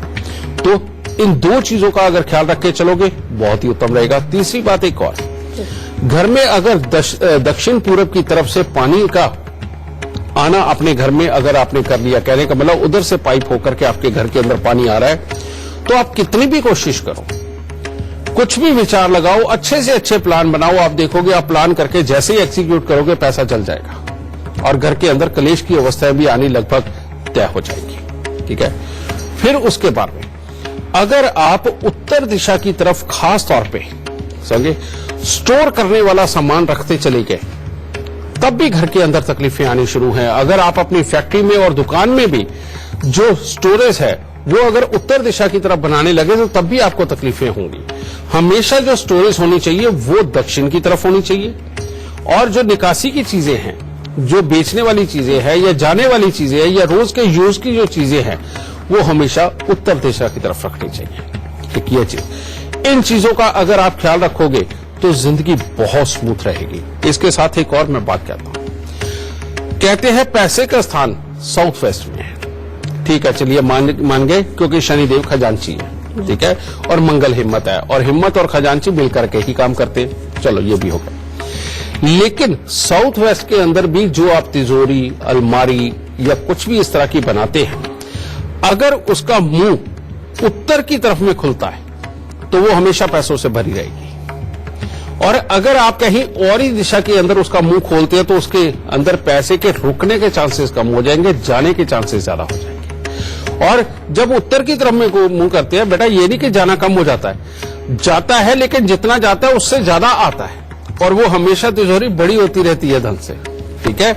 तो इन दो चीजों का अगर ख्याल रख के चलोगे बहुत ही उत्तम रहेगा। तीसरी बात एक और, घर में अगर दक्षिण पूरब की तरफ से पानी का आना अपने घर में अगर आपने कर लिया, कहने का मतलब उधर से पाइप होकर के आपके घर के अंदर पानी आ रहा है, तो आप कितनी भी कोशिश करो, कुछ भी विचार लगाओ, अच्छे से अच्छे प्लान बनाओ, आप देखोगे आप प्लान करके जैसे ही एग्जीक्यूट करोगे पैसा चल जाएगा और घर के अंदर कलेश की अवस्थाएं भी आनी लगभग तय हो जाएगी। ठीक है, फिर उसके बाद में अगर आप उत्तर दिशा की तरफ खास तौर पे समझे स्टोर करने वाला सामान रखते चले गए, तब भी घर के अंदर तकलीफें आनी शुरू हैं। अगर आप अपनी फैक्ट्री में और दुकान में भी जो स्टोरेज है वो अगर उत्तर दिशा की तरफ बनाने लगे तो तब भी आपको तकलीफें होंगी। हमेशा जो स्टोरेज होनी चाहिए वो दक्षिण की तरफ होनी चाहिए, और जो निकासी की चीजें हैं, जो बेचने वाली चीजें हैं या जाने वाली चीजें हैं या रोज के यूज की जो चीजें हैं, वो हमेशा उत्तर दिशा की तरफ रखनी चाहिए। ठीक, ये चीज, इन चीजों का अगर आप ख्याल रखोगे तो जिंदगी बहुत स्मूथ रहेगी। इसके साथ एक और मैं बात कहता हूं, कहते हैं पैसे का स्थान साउथ वेस्ट में है। ठीक है, चलिए मान गए, क्योंकि शनिदेव खजांची है। ठीक है, और मंगल हिम्मत है, और हिम्मत और खजांची मिलकर के ही काम करते हैं। चलो ये भी हो गया। लेकिन साउथ वेस्ट के अंदर भी जो आप तिजोरी, अलमारी या कुछ भी इस तरह की बनाते हैं, अगर उसका मुंह उत्तर की तरफ में खुलता है तो वो हमेशा पैसों से भरी रहेगी। और अगर आप कहीं और ही दिशा के अंदर उसका मुंह खोलते हैं तो उसके अंदर पैसे के रुकने के चांसेस कम हो जाएंगे, जाने के चांसेस ज्यादा हो जाएंगे। और जब उत्तर की तरफ में मुंह करते हैं बेटा, ये नहीं कि जाना कम हो जाता है, जाता है, लेकिन जितना जाता है उससे ज्यादा आता है, और वो हमेशा तिजोरी बड़ी होती रहती है धन से। ठीक है,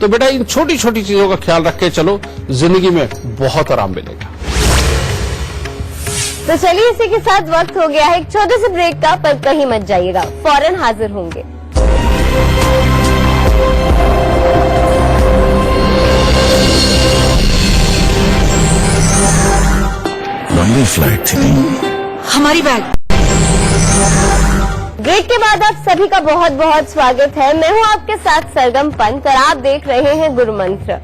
तो बेटा इन छोटी छोटी चीजों का ख्याल रख के चलो, जिंदगी में बहुत आराम मिलेगा। तो चलिए इसी के साथ वक्त हो गया है एक छोटे से ब्रेक का, पर कहीं मत जाइएगा, फौरन हाजिर होंगे। लंबी फ्लाइट थी। हमारी बैग। ब्रेक के बाद आप सभी का बहुत बहुत स्वागत है। मैं हूं आपके साथ सरगम पंत और आप देख रहे हैं गुरु मंत्र।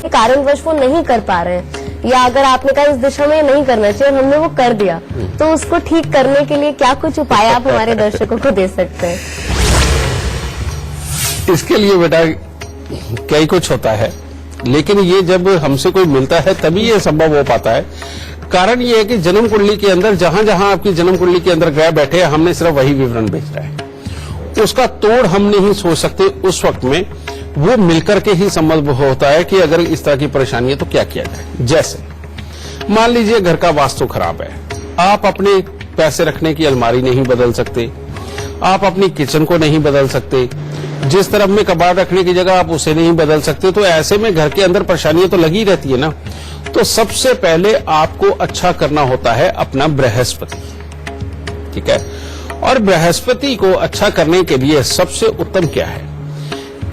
कारणवश वो नहीं कर पा रहे हैं, या अगर आपने कहा इस दिशा में नहीं करना चाहिए और हमने वो कर दिया, तो उसको ठीक करने के लिए क्या कुछ उपाय आप हमारे दर्शकों को दे सकते हैं? इसके लिए बेटा कई कुछ होता है, लेकिन ये जब हमसे कोई मिलता है तभी ये संभव हो पाता है। कारण ये है कि जन्म कुंडली के अंदर जहां जहां आपकी जन्म कुंडली के अंदर ग्रह बैठे हैं, हमने सिर्फ वही विवरण भेजा है। उसका तोड़ हम नहीं सोच सकते उस वक्त में, वो मिलकर के ही संभव होता है कि अगर इस तरह की परेशानी है तो क्या किया जाए। जैसे मान लीजिए घर का वास्तु खराब है, आप अपने पैसे रखने की अलमारी नहीं बदल सकते, आप अपनी किचन को नहीं बदल सकते, जिस तरफ में कबाड़ रखने की जगह आप उसे नहीं बदल सकते, तो ऐसे में घर के अंदर परेशानियां तो लगी रहती है ना। तो सबसे पहले आपको अच्छा करना होता है अपना बृहस्पति। ठीक है, और बृहस्पति को अच्छा करने के लिए सबसे उत्तम क्या है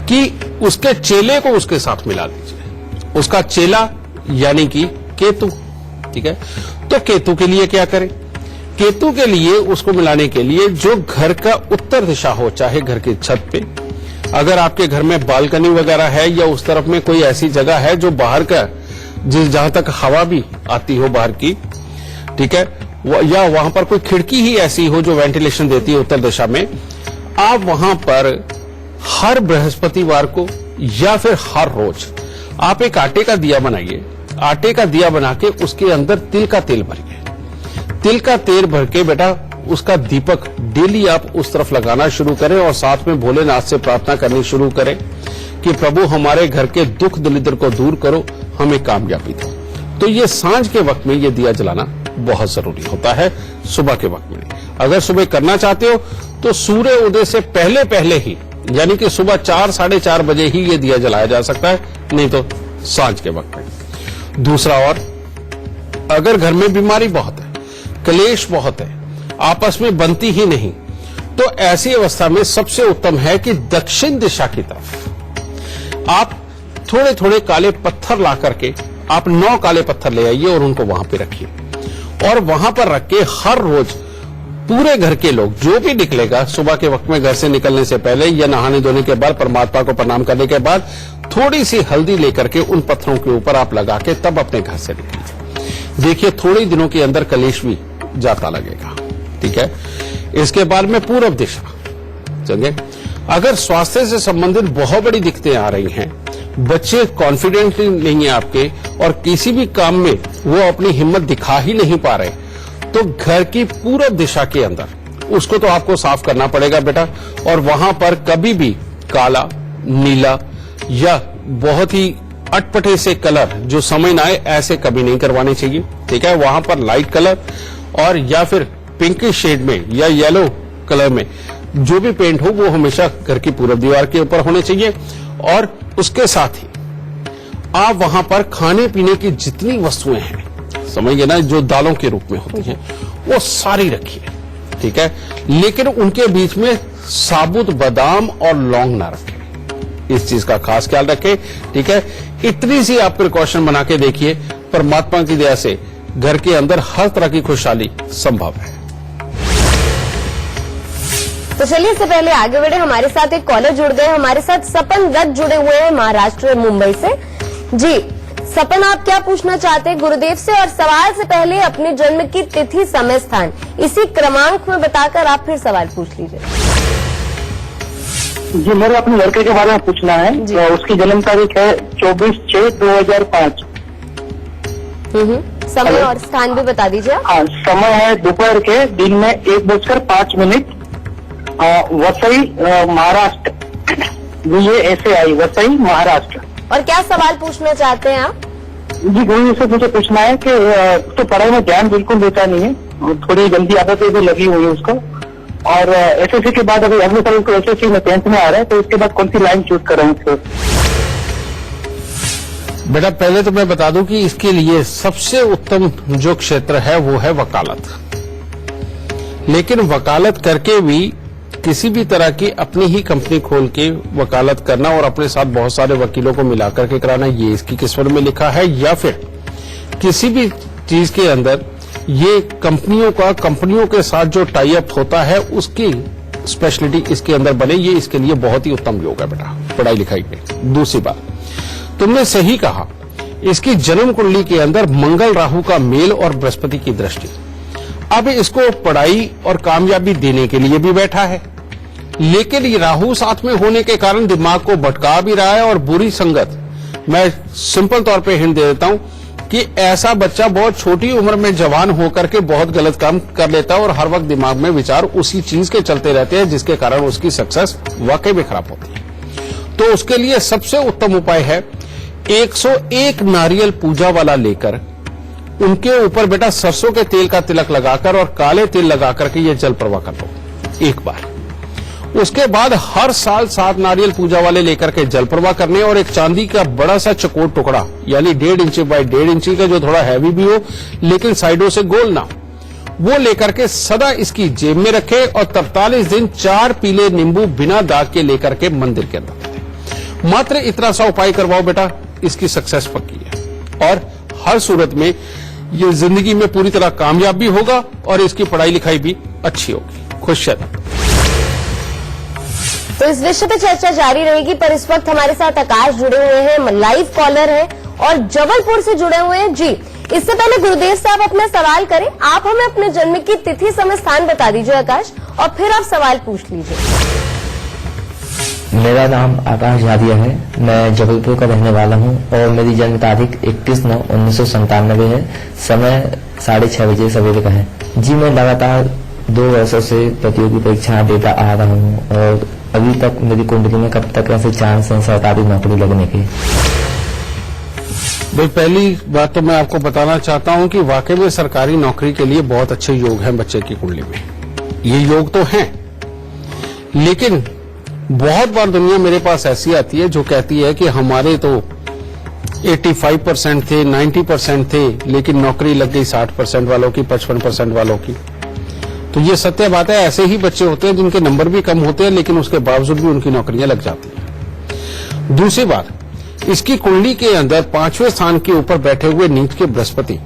कि उसके चेले को उसके साथ मिला दीजिए। उसका चेला यानी कि केतु। ठीक है, तो केतु के लिए क्या करें? केतु के लिए उसको मिलाने के लिए जो घर का उत्तर दिशा हो, चाहे घर की छत पे, अगर आपके घर में बालकनी वगैरह है या उस तरफ में कोई ऐसी जगह है जो बाहर का, जहां तक हवा भी आती हो बाहर की, ठीक है, या वहां पर कोई खिड़की ही ऐसी हो जो वेंटिलेशन देती है उत्तर दिशा में, आप वहां पर हर बृहस्पतिवार को या फिर हर रोज आप एक आटे का दिया बनाइए। आटे का दिया बना के उसके अंदर तिल का तेल भरिए। तिल का तेल भर के बेटा उसका दीपक डेली आप उस तरफ लगाना शुरू करें और साथ में भोलेनाथ से प्रार्थना करनी शुरू करें कि प्रभु हमारे घर के दुख दलिद्र को दूर करो, हमें कामयाबी दो। तो ये सांझ के वक्त में ये दिया जलाना बहुत जरूरी होता है, सुबह के वक्त में। अगर सुबह करना चाहते हो तो सूर्य उदय से पहले पहले ही, यानी कि सुबह 4 साढ़े 4 बजे ही ये दिया जलाया जा सकता है, नहीं तो सांझ के वक्त में। दूसरा, और अगर घर में बीमारी बहुत है, क्लेश बहुत है, आपस में बनती ही नहीं, तो ऐसी अवस्था में सबसे उत्तम है कि दक्षिण दिशा की तरफ आप थोड़े थोड़े काले पत्थर ला करके आप 9 काले पत्थर ले आइए और उनको वहां पे रखिए। और वहां पर रख के हर रोज पूरे घर के लोग, जो भी निकलेगा सुबह के वक्त में घर से निकलने से पहले या नहाने धोने के बाद, परमात्मा को प्रणाम करने के बाद, थोड़ी सी हल्दी लेकर के उन पत्थरों के ऊपर आप लगा के तब अपने घर से निकलिए। देखिए थोड़े दिनों के अंदर कलेश भी जाता लगेगा। ठीक है। इसके बाद में पूर्व दिशा चलिए। अगर स्वास्थ्य से संबंधित बहुत बड़ी दिक्कतें आ रही हैं, बच्चे कॉन्फिडेंट नहीं है आपके और किसी भी काम में वो अपनी हिम्मत दिखा ही नहीं पा रहे, तो घर की पूर्व दिशा के अंदर उसको तो आपको साफ करना पड़ेगा बेटा। और वहां पर कभी भी काला, नीला या बहुत ही अटपटे से कलर जो समझ ना आए, ऐसे कभी नहीं करवाने चाहिए। ठीक है। वहां पर लाइट कलर और या फिर पिंक शेड में या येलो कलर में जो भी पेंट हो वो हमेशा घर की पूर्व दीवार के ऊपर होने चाहिए। और उसके साथ ही आप वहां पर खाने पीने की जितनी वस्तुएं हैं, समझिए ना, जो दालों के रूप में होती हैं, वो सारी रखिए। ठीक है। लेकिन उनके बीच में साबुत बादाम और लौंग ना रखें, इस चीज का खास ख्याल रखें। ठीक है। इतनी सी आप प्रिकॉशन बना के देखिए, परमात्मा की दया से घर के अंदर हर तरह की खुशहाली संभव है। तो चलिए इससे पहले आगे बढ़े, हमारे साथ एक कॉलर जुड़ गए। हमारे साथ सपन दत्त जुड़े हुए हैं महाराष्ट्र मुंबई से। जी सपन, आप क्या पूछना चाहते हैं गुरुदेव से? और सवाल से पहले अपने जन्म की तिथि, समय, स्थान इसी क्रमांक में बताकर आप फिर सवाल पूछ लीजिए। जी, मेरे अपने लड़के के बारे में पूछना है। तो उसकी जन्म तारीख है 24/6/2005। समय और स्थान भी बता दीजिए। हाँ, समय है दोपहर के, दिन में 1:05 वसई महाराष्ट्र। VASAI वसई महाराष्ट्र। और क्या सवाल पूछना चाहते हैं आप? जी गुरु से मुझे पूछना है कि तो पढ़ाई में ध्यान बिल्कुल देता नहीं है, थोड़ी गंदी आदतें भी लगी हुई है उसको। और SSC के बाद अभी अगले साल उसको SSC में 10th में आ रहा है, तो इसके बाद कौन सी लाइन चूज कर रहा हूँ उसको? बेटा पहले तो मैं बता दूं कि इसके लिए सबसे उत्तम जो क्षेत्र है वो है वकालत। लेकिन वकालत करके भी किसी भी तरह की अपनी ही कंपनी खोल के वकालत करना और अपने साथ बहुत सारे वकीलों को मिलाकर के कराना, ये इसकी किस्मत में लिखा है। या फिर किसी भी चीज के अंदर ये कंपनियों के साथ जो टाई अप होता है उसकी स्पेशलिटी इसके अंदर बने, ये इसके लिए बहुत ही उत्तम योग है बेटा पढ़ाई लिखाई में। दूसरी बात, तुमने सही कहा, इसकी जन्म कुंडली के अंदर मंगल राहु का मेल और बृहस्पति की दृष्टि अब इसको पढ़ाई और कामयाबी देने के लिए भी बैठा है। लेकिन ये राहु साथ में होने के कारण दिमाग को भटका भी रहा है और बुरी संगत, मैं सिंपल तौर पे हिंट दे देता हूं कि ऐसा बच्चा बहुत छोटी उम्र में जवान होकर के बहुत गलत काम कर लेता है और हर वक्त दिमाग में विचार उसी चीज के चलते रहते हैं, जिसके कारण उसकी सक्सेस वाकई में खराब होती है। तो उसके लिए सबसे उत्तम उपाय है 101 नारियल पूजा वाला लेकर उनके ऊपर बेटा सरसों के तेल का तिलक लगाकर और काले तिल लगाकर के ये जल प्रवाह कर लो एक बार। उसके बाद हर साल 7 नारियल पूजा वाले लेकर के जल प्रवाह करने और एक चांदी का बड़ा सा चकोर टुकड़ा यानी 1.5 इंची बाय 1.5 इंची का, जो थोड़ा हैवी भी हो लेकिन साइडों से गोल ना, वो लेकर के सदा इसकी जेब में रखे और 43 दिन 4 पीले नींबू बिना दाग के लेकर के मंदिर के अंदर रखे। मात्र इतना सा उपाय करवाओ बेटा, इसकी सक्सेस पक्की है और हर सूरत में ये जिंदगी में पूरी तरह कामयाब भी होगा और इसकी पढ़ाई लिखाई भी अच्छी होगी। खुश रहना। तो इस विषय पे चर्चा जारी रहेगी, पर इस वक्त हमारे साथ आकाश जुड़े हुए हैं, लाइव कॉलर हैं और जबलपुर से जुड़े हुए हैं। जी इससे पहले गुरुदेव से आप अपना सवाल करें, आप हमें अपने जन्म की तिथि, समय, स्थान बता दीजिए आकाश, और फिर आप सवाल पूछ लीजिए। मेरा नाम आकाश झादिया है। मैं जबलपुर का रहने वाला हूं और मेरी जन्म तारीख 21/9/1997 है। समय 6:30 बजे सवेरे का है। जी, मैं लगातार 2 वर्षों से प्रतियोगी परीक्षाएं देता आ रहा हूं और अभी तक मेरी कुंडली में कब तक ऐसे चांस हैं सरकारी नौकरी लगने के। भाई, पहली बात तो मैं आपको बताना चाहता हूं कि वाकई में सरकारी नौकरी के लिए बहुत अच्छे योग हैं बच्चे की कुंडली में। ये योग तो हैं, लेकिन बहुत बार दुनिया मेरे पास ऐसी आती है जो कहती है कि हमारे तो 85% थे, 90% थे, लेकिन नौकरी लग गई 60% वालों की, 55% वालों की। तो ये सत्य बात है, ऐसे ही बच्चे होते हैं जिनके नंबर भी कम होते हैं, लेकिन उसके बावजूद भी उनकी नौकरियां लग जाती हैं। दूसरी बात, इसकी कुंडली के अंदर 5वें स्थान के ऊपर बैठे हुए नीच के बृहस्पति,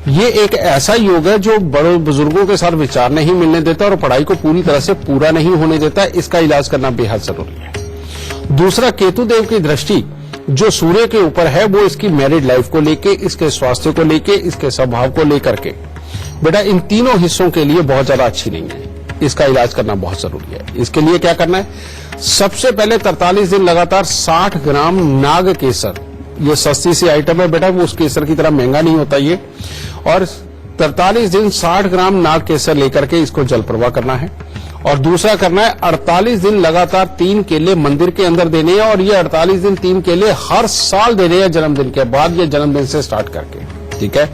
ये एक ऐसा योग है जो बड़े बुजुर्गों के साथ विचार नहीं मिलने देता और पढ़ाई को पूरी तरह से पूरा नहीं होने देता। इसका इलाज करना बेहद जरूरी है। दूसरा, केतु देव की दृष्टि जो सूर्य के ऊपर है, वो इसकी मैरिड लाइफ को लेके, इसके स्वास्थ्य को लेके, इसके स्वभाव को लेकर के, बेटा इन तीनों हिस्सों के लिए बहुत ज्यादा अच्छी नहीं है। इसका इलाज करना बहुत जरूरी है। इसके लिए क्या करना है? सबसे पहले 43 दिन लगातार 60 ग्राम नाग केसर, ये सस्ती सी आइटम है बेटा, वो उस केसर की तरह महंगा नहीं होता ये, और 43 दिन 60 ग्राम नाग केसर लेकर के इसको जल प्रवाह करना है। और दूसरा करना है 48 दिन लगातार 3 केले मंदिर के अंदर देने हैं, और ये 48 दिन 3 केले हर साल देने हैं जन्मदिन के बाद या जन्मदिन से स्टार्ट करके। ठीक है,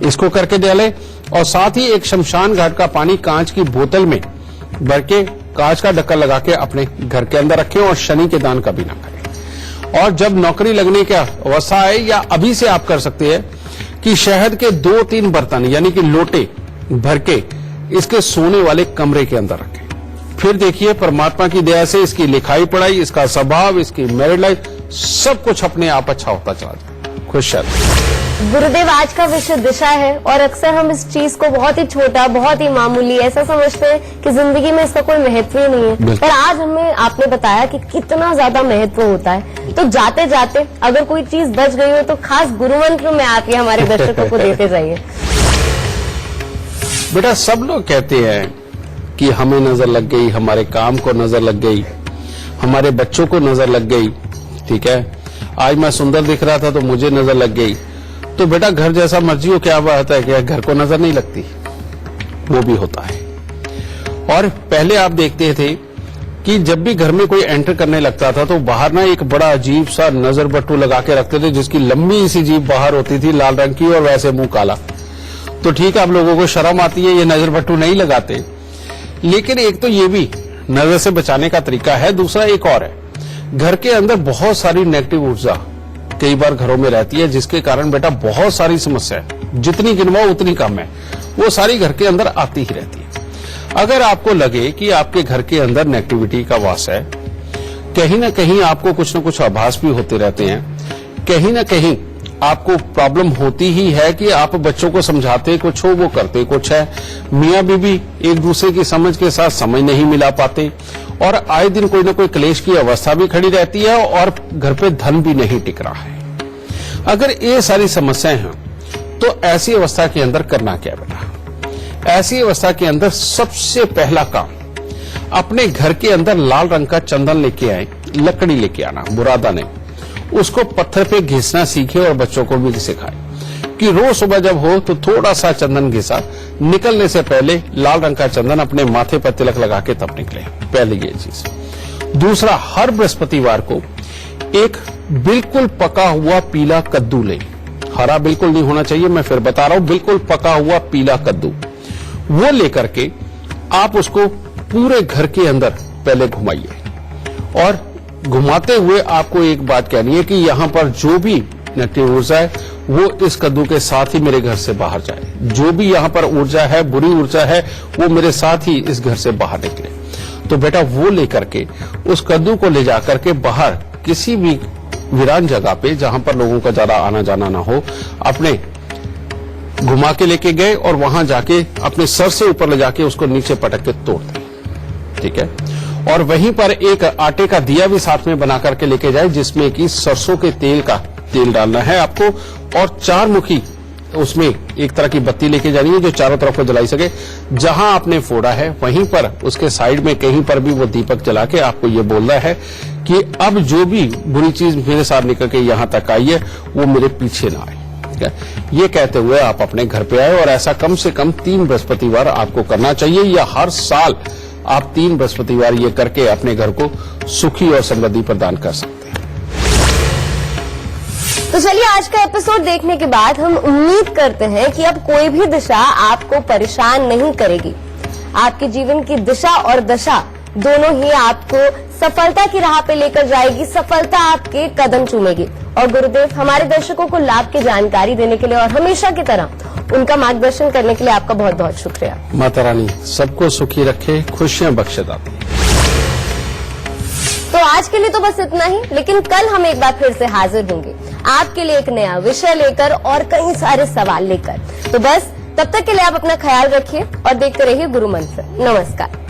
इसको करके दे ले। और साथ ही एक शमशान घाट का पानी कांच की बोतल में भर के कांच का ढक्कन लगा के अपने घर के अंदर रखें और शनि के दान कभी ना करें। और जब नौकरी लगने की अवस्था आए, या अभी से आप कर सकते हैं कि शहद के 2-3 बर्तन यानी कि लोटे भर के इसके सोने वाले कमरे के अंदर रखें। फिर देखिए परमात्मा की दया से इसकी लिखाई पढ़ाई, इसका स्वभाव, इसकी मैरिड लाइफ, सब कुछ अपने आप अच्छा होता चला जाए। खुश रहिए। गुरुदेव, आज का विषय दिशा है और अक्सर हम इस चीज को बहुत ही छोटा, बहुत ही मामूली ऐसा समझते हैं कि जिंदगी में इसका कोई महत्व ही नहीं है, पर आज हमें आपने बताया कि कितना ज्यादा महत्व होता है। तो जाते जाते अगर कोई चीज बच गई हो तो खास गुरुमंत्र में आप ये हमारे दर्शकों को देते जाइए। बेटा, सब लोग कहते हैं कि हमें नजर लग गई, हमारे काम को नजर लग गई, हमारे बच्चों को नजर लग गई। ठीक है, आज मैं सुंदर दिख रहा था तो मुझे नजर लग गई। तो बेटा, घर जैसा मर्जी हो, क्या बात है कि घर को नजर नहीं लगती? वो भी होता है। और पहले आप देखते थे कि जब भी घर में कोई एंटर करने लगता था तो बाहर ना एक बड़ा अजीब सा नजर बट्टू लगा के रखते थे, जिसकी लंबी सी जीभ बाहर होती थी लाल रंग की और वैसे मुंह काला। तो ठीक है, आप लोगों को शर्म आती है, ये नजर बट्टू नहीं लगाते, लेकिन एक तो ये भी नजर से बचाने का तरीका है। दूसरा एक और है, घर के अंदर बहुत सारी नेगेटिव ऊर्जा कई बार घरों में रहती है, जिसके कारण बेटा बहुत सारी समस्याएं, जितनी गिनवाओ उतनी कम है, वो सारी घर के अंदर आती ही रहती है। अगर आपको लगे कि आपके घर के अंदर नेगेटिविटी का वास है, कहीं ना कहीं आपको कुछ न कुछ आभास भी होते रहते हैं, कहीं ना कहीं आपको प्रॉब्लम होती ही है कि आप बच्चों को समझाते कुछ हो, वो करते कुछ है, मियां बीबी एक दूसरे की समझ के साथ समझ नहीं मिला पाते, और आए दिन कोई ना कोई क्लेश की अवस्था भी खड़ी रहती है, और घर पे धन भी नहीं टिक रहा है। अगर ये सारी समस्याएं हैं तो ऐसी अवस्था के अंदर करना क्या बेटा? ऐसी अवस्था के अंदर सबसे पहला काम, अपने घर के अंदर लाल रंग का चंदन लेके आए, लकड़ी लेके आना, बुरादा नहीं, उसको पत्थर पे घिसना सीखे और बच्चों को भी सिखाए कि रोज सुबह जब हो तो थोड़ा सा चंदन घिसा, निकलने से पहले लाल रंग का चंदन अपने माथे पर तिलक लगा के तब निकले। पहले ये चीज। दूसरा, हर बृहस्पतिवार को एक बिल्कुल पका हुआ पीला कद्दू ले, हरा बिल्कुल नहीं होना चाहिए, मैं फिर बता रहा हूं, बिल्कुल पका हुआ पीला कद्दू, वो लेकर के आप उसको पूरे घर के अंदर पहले घुमाइए। और घुमाते हुए आपको एक बात कहनी है कि यहां पर जो भी नेगेटिव ऊर्जा है वो इस कद्दू के साथ ही मेरे घर से बाहर जाए। जो भी यहां पर ऊर्जा है, बुरी ऊर्जा है, वो मेरे साथ ही इस घर से बाहर निकले। तो बेटा, वो लेकर के उस कद्दू को ले जाकर के बाहर किसी भी वीरान जगह पे, जहां पर लोगों का ज्यादा आना जाना ना हो, अपने घुमा के लेके गए और वहां जाके अपने सर से ऊपर ले जाके उसको नीचे पटक के तोड़ दें। ठीक है, और वहीं पर एक आटे का दिया भी साथ में बना करके लेके जाए, जिसमें कि सरसों के तेल का तेल डालना है आपको, और 4 मुखी उसमें एक तरह की बत्ती लेके जानी है जो चारों तरफ को जलाई सके। जहां आपने फोड़ा है वहीं पर उसके साइड में कहीं पर भी वो दीपक जला के आपको ये बोलना है कि अब जो भी बुरी चीज मेरे साथ निकल के यहां तक आई है वो मेरे पीछे ना आए। ठीक है, ये कहते हुए आप अपने घर पे आए और ऐसा कम से कम 3 बृहस्पतिवार आपको करना चाहिए, या हर साल आप 3 बृहस्पतिवार ये करके अपने घर को सुखी और समृद्धि प्रदान कर सकते हैं। तो चलिए, आज का एपिसोड देखने के बाद हम उम्मीद करते हैं कि अब कोई भी दिशा आपको परेशान नहीं करेगी। आपके जीवन की दिशा और दशा दोनों ही आपको सफलता की राह पे लेकर जाएगी, सफलता आपके कदम चूमेगी। और गुरुदेव, हमारे दर्शकों को लाभ की जानकारी देने के लिए और हमेशा की तरह उनका मार्गदर्शन करने के लिए आपका बहुत बहुत शुक्रिया। माता रानी सबको सुखी रखे, खुशियां बख्शे दाती। तो आज के लिए तो बस इतना ही, लेकिन कल हम एक बार फिर से हाजिर होंगे आपके लिए एक नया विषय लेकर और कई सारे सवाल लेकर। तो बस तब तक के लिए आप अपना ख्याल रखिए और देखते रहिए गुरु मंत्र। नमस्कार।